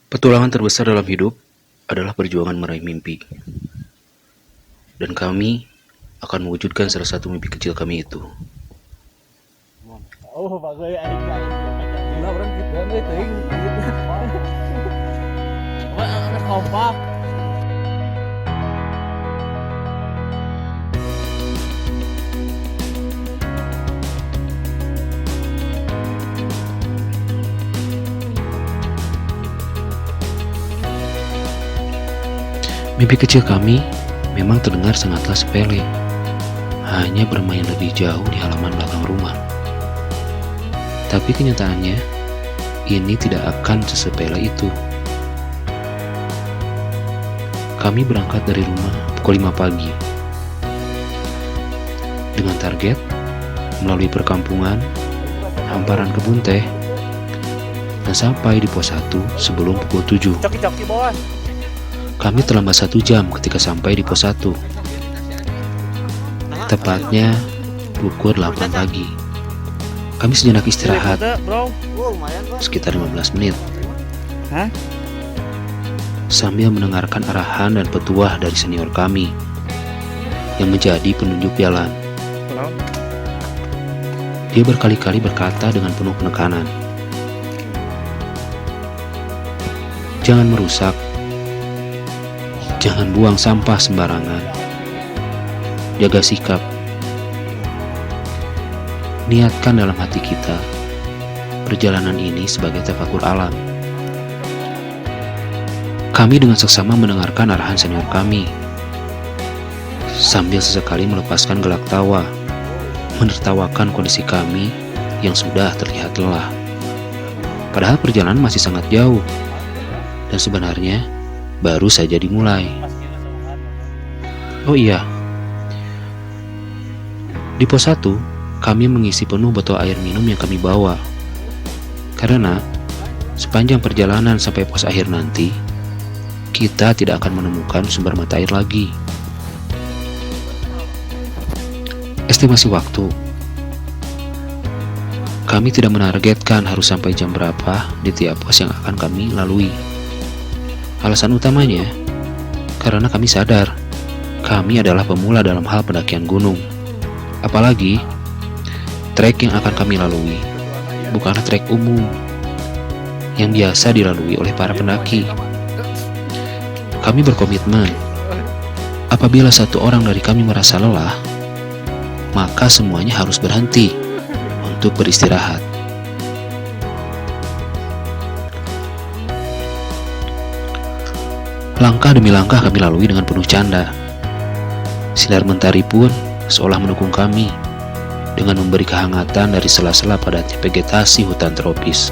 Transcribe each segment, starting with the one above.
Petualangan terbesar dalam hidup adalah perjuangan meraih mimpi, dan kami akan mewujudkan salah satu mimpi kecil kami itu. Oh, bagus ya, gila orang gitu kan, ting, gitu. Wah, anak kompak. Mimpi kecil kami memang terdengar sangatlah sepele, hanya bermain lebih jauh di halaman belakang rumah. Tapi kenyataannya, ini tidak akan sesepele itu. Kami berangkat dari rumah pukul 5 pagi, dengan target melalui perkampungan, hamparan kebun teh, dan sampai di pos 1 sebelum pukul 7. Coki-coki bos. Kami terlambat 1 jam ketika sampai di pos 1. Tepatnya pukul 8 pagi. Kami sejenak istirahat Bro. sekitar 15 menit Hah? sambil mendengarkan arahan dan petuah dari senior kami yang menjadi penunjuk jalan. Dia berkali-kali berkata dengan penuh penekanan, "Jangan merusak, jangan buang sampah sembarangan, jaga sikap. Niatkan dalam hati kita perjalanan ini sebagai tafakur alam." Kami dengan seksama mendengarkan arahan senior kami, sambil sesekali melepaskan gelak tawa, menertawakan kondisi kami yang sudah terlihat lelah. Padahal perjalanan masih sangat jauh, dan sebenarnya baru saja dimulai. Oh iya, di pos 1, kami mengisi penuh botol air minum yang kami bawa. Karena sepanjang perjalanan sampai pos akhir nanti, kita tidak akan menemukan sumber mata air lagi. Estimasi waktu, kami tidak menargetkan harus sampai jam berapa di tiap pos yang akan kami lalui. Alasan utamanya, karena kami sadar kami adalah pemula dalam hal pendakian gunung. Apalagi, trek yang akan kami lalui bukanlah trek umum yang biasa dilalui oleh para pendaki. Kami berkomitmen, apabila satu orang dari kami merasa lelah, maka semuanya harus berhenti untuk beristirahat. Langkah demi langkah kami lalui dengan penuh canda. Sinar mentari pun seolah mendukung kami dengan memberi kehangatan dari sela-sela padatnya vegetasi hutan tropis.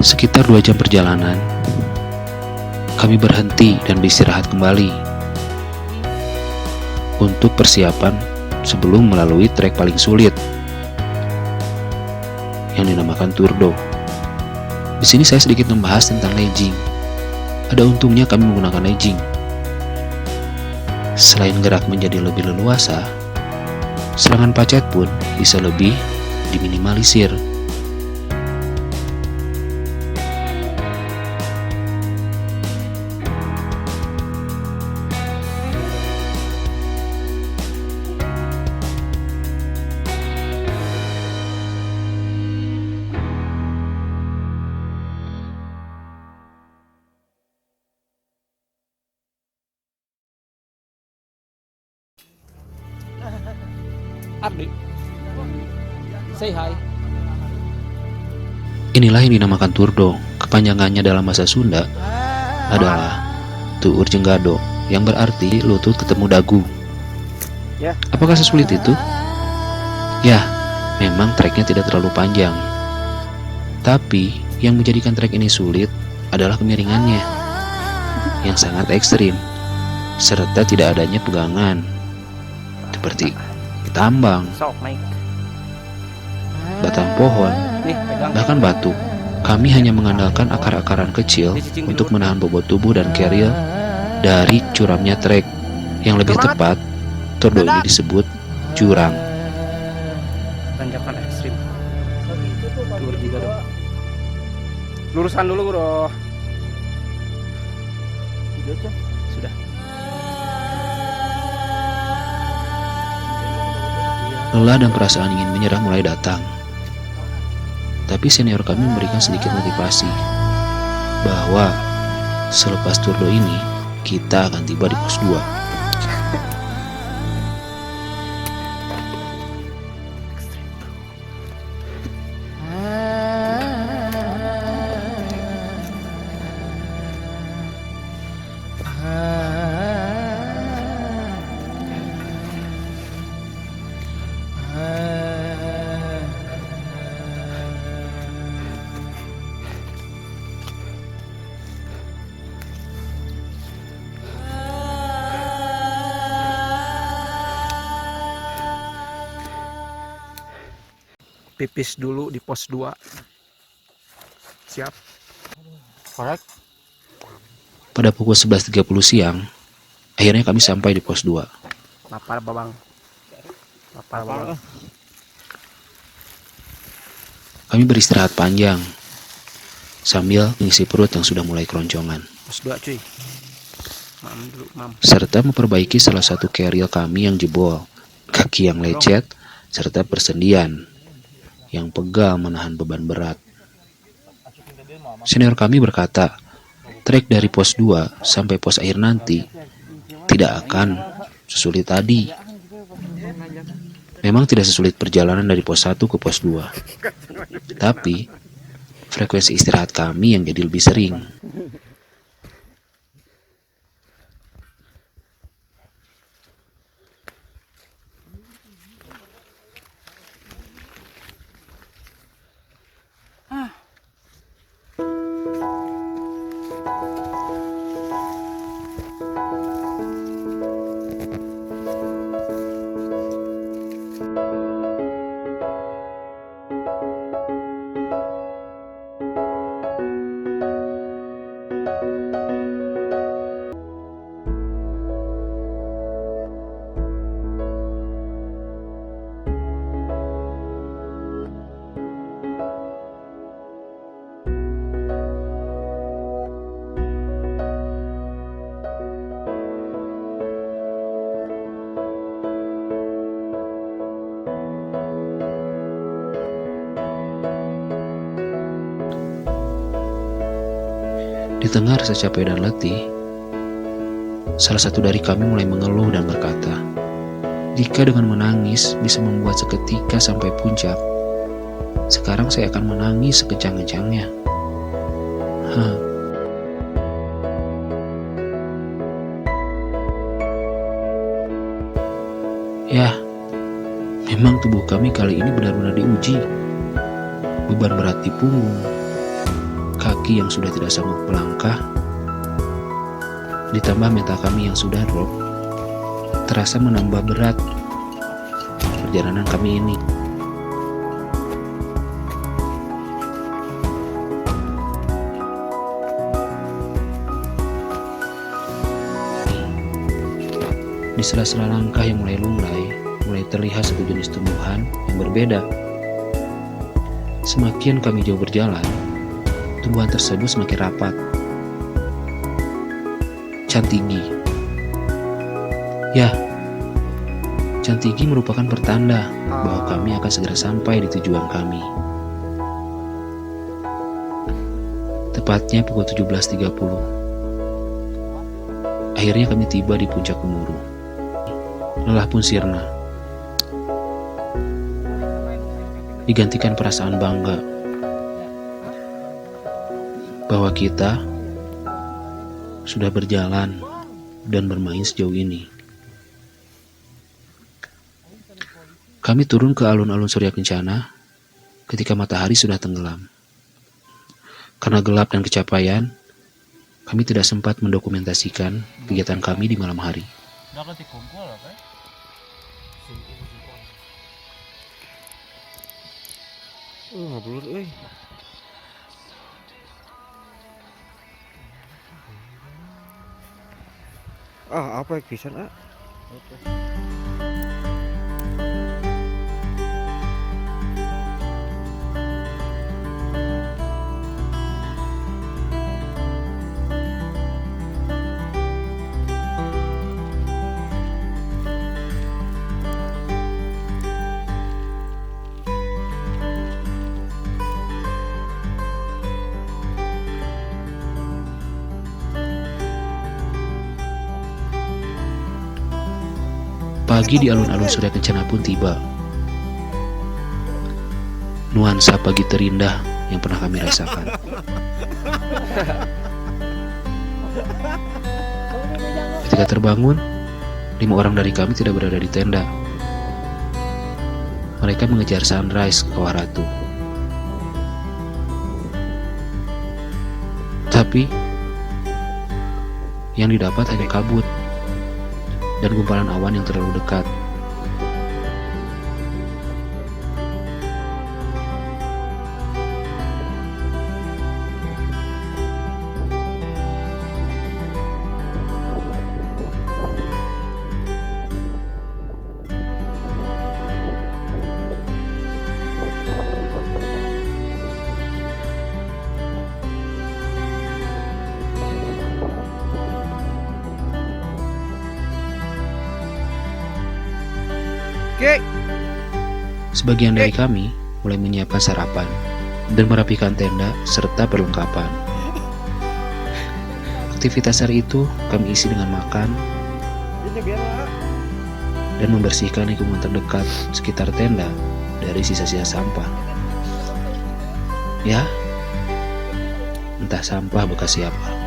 Sekitar 2 jam perjalanan, kami berhenti dan beristirahat kembali untuk persiapan sebelum melalui trek paling sulit yang dinamakan Turdo. Di sini saya sedikit membahas tentang legging. Ada untungnya kami menggunakan legging. Selain gerak menjadi lebih leluasa, serangan pacet pun bisa lebih diminimalisir. Ardi. Say hi. Inilah yang dinamakan Turdo. Kepanjangannya dalam bahasa Sunda adalah Tuur Jenggado, yang berarti lutut ketemu dagu. Ya. Apakah sesulit itu? Ya, memang treknya tidak terlalu panjang. Tapi yang menjadikan trek ini sulit adalah kemiringannya yang sangat ekstrim, serta tidak adanya pegangan seperti tambang, Sok, Mike. batang pohon, Nih, pegang. bahkan batu. Kami hanya mengandalkan akar-akaran kecil untuk menahan bobot tubuh dan keril dari curamnya trek. Yang lebih tepat, Turdo ini disebut jurang. Tanjakan ekstrim. Lurus juga dong. Lurusan dulu, bro. Sudah. Lelah dan perasaan ingin menyerah mulai datang. Tapi senior kami memberikan sedikit motivasi bahwa selepas turdo ini kita akan tiba di pos 2. Pipis dulu di pos 2. Siap. Korek. Pada pukul 11.30 siang, akhirnya kami sampai di pos 2. Lapar babang. Lapar babang. Kami beristirahat panjang sambil mengisi perut yang sudah mulai keroncongan, Pos 2 cuy. Mam dulu, mam. serta memperbaiki salah satu keril kami yang jebol, kaki yang lecet, serta persendian yang pegal menahan beban berat. Senior kami berkata, trek dari pos 2 sampai pos akhir nanti tidak akan sesulit tadi. Memang tidak sesulit perjalanan dari pos 1 ke pos 2. Tapi frekuensi istirahat kami yang jadi lebih sering. Di tengah rasa capek dan letih, salah satu dari kami mulai mengeluh dan berkata, jika dengan menangis bisa membuat seketika sampai puncak, sekarang saya akan menangis sekencang-kencangnya. Ya, memang tubuh kami kali ini benar-benar diuji. Beban berat di punggung, kaki yang sudah tidak sanggup melangkah, ditambah mental kami yang sudah drop, terasa menambah berat perjalanan kami ini. Di sela-sela langkah yang mulai lunglai, mulai terlihat satu jenis tumbuhan yang berbeda. Semakin kami jauh berjalan, tumbuhan tersebut semakin rapat. Cantigi. Ya, Cantigi merupakan pertanda bahwa kami akan segera sampai di tujuan kami. Tepatnya pukul 17.30. Akhirnya kami tiba di puncak Gemuruh. Lelah pun sirna. Digantikan perasaan bangga bahwa kita sudah berjalan dan bermain sejauh ini. Kami turun ke alun-alun Surya Kencana ketika matahari sudah tenggelam. Karena gelap dan kecapaian, kami tidak sempat mendokumentasikan kegiatan kami di malam hari. Ngobrol euy. Apa yang pisan Pagi di alun-alun Surya Kencana pun tiba. Nuansa pagi terindah yang pernah kami rasakan. Ketika terbangun, 5 orang dari kami tidak berada di tenda. Mereka mengejar sunrise ke Kawah Ratu. Tapi yang didapat hanya kabut dan gumpalan awan yang terlalu dekat. Sebagian dari kami mulai menyiapkan sarapan dan merapikan tenda serta perlengkapan. Aktivitas hari itu kami isi dengan makan dan membersihkan lingkungan terdekat sekitar tenda dari sisa-sisa sampah. Ya, entah sampah bekas siapa.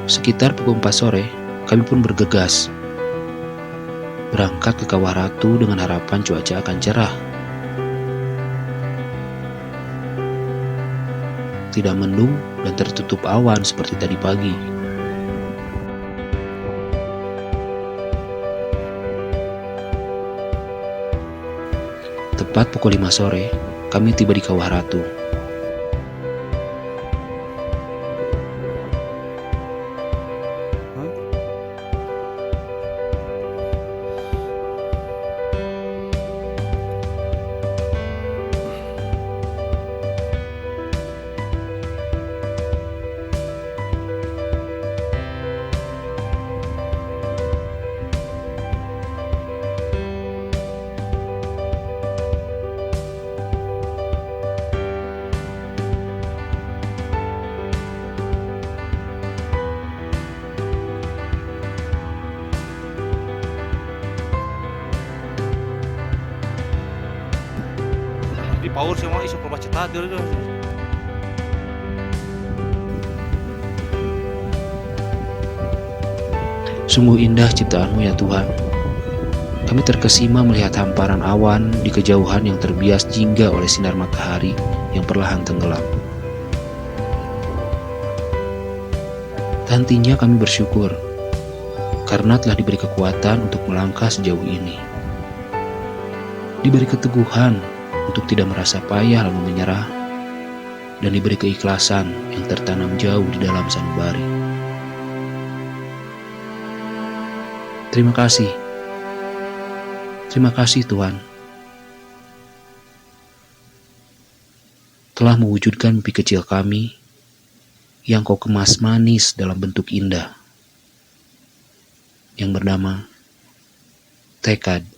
Sekitar pukul 4 sore, kami pun bergegas berangkat ke Kawah Ratu dengan harapan cuaca akan cerah. Tidak mendung dan tertutup awan seperti tadi pagi. Tepat pukul 5 sore, kami tiba di Kawah Ratu. paur sih mah isu kemacetan dulu. Sungguh indah ciptaanmu ya Tuhan. Kami terkesima melihat hamparan awan di kejauhan yang terbias jingga oleh sinar matahari yang perlahan tenggelam. Hentinya kami bersyukur karena telah diberi kekuatan untuk melangkah sejauh ini. Diberi keteguhan untuk tidak merasa payah lalu menyerah, dan diberi keikhlasan yang tertanam jauh di dalam sanubari. Terima kasih. Terima kasih Tuhan telah mewujudkan mimpi kecil kami yang Kau kemas manis dalam bentuk indah yang bernama tekad.